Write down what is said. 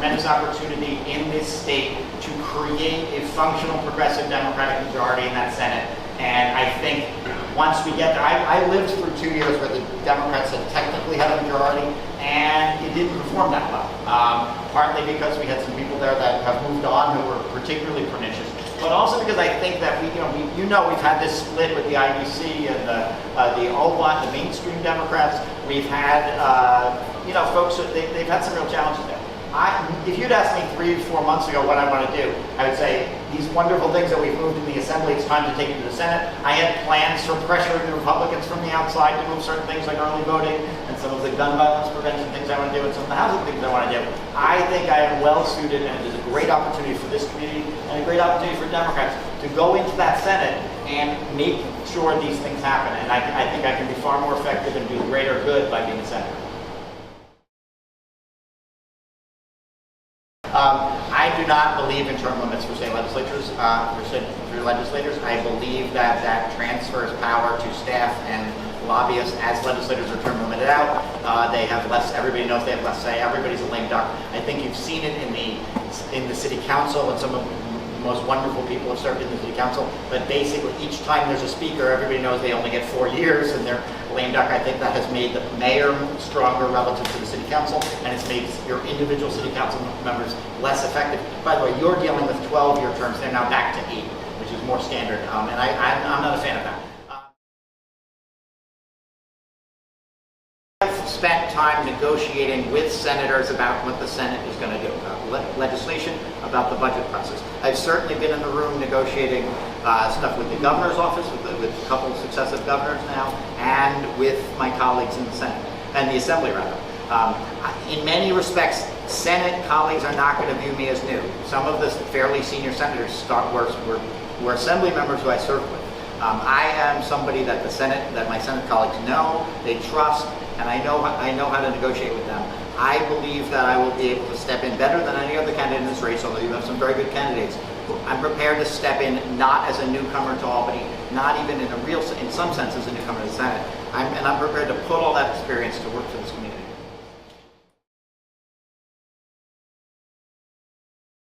tremendous opportunity in this state to create a functional progressive Democratic majority in that Senate. And I think once we get there, I lived through 2 years where the Democrats had technically had a majority, and it didn't perform that well. Partly because we had some people there that have moved on who were particularly pernicious, but also because I think that we've had this split with the IBC and the OLA, the mainstream Democrats. We've had folks they've had some real challenges there. If you'd asked me 3 or 4 months ago what I want to do, I would say these wonderful things that we've moved in the Assembly, it's time to take it to the Senate. I had plans for pressuring the Republicans from the outside to move certain things like early voting and some of the gun violence prevention things I want to do and some of the housing things I want to do. I think I am well suited, and it is a great opportunity for this community and a great opportunity for Democrats to go into that Senate and make sure these things happen. And I think I can be far more effective and do greater good by being a senator. I do not believe in term limits for state legislatures, for legislators. I believe that transfers power to staff and lobbyists as legislators are term limited out. They have less. Everybody knows they have less say. Everybody's a lame duck. I think you've seen it in the city council, and some of the most wonderful people have served in the city council. But basically, each time there's a speaker, everybody knows they only get 4 years, and they're a lame duck. I think that has made the mayor stronger relative to the city council, and it's made your individual city council members less effective. By the way, you're dealing with 12-year terms. They're now back to 8, which is more standard, and I'm not a fan of that. I've spent time negotiating with senators about what the Senate is going to do, about legislation, about the budget process. I've certainly been in the room negotiating stuff with the governor's office, with a couple of successive governors now, and with my colleagues in the Senate, and the Assembly rather. In many respects, Senate colleagues are not going to view me as new. Some of the fairly senior senators were Assembly members who I served with. I am somebody that my Senate colleagues know, they trust, and I know how to negotiate with them. I believe that I will be able to step in better than any other candidate in this race, although you have some very good candidates. I'm prepared to step in not as a newcomer to Albany, not even in some sense as a newcomer to the Senate. I'm prepared to put all that experience to work for this community.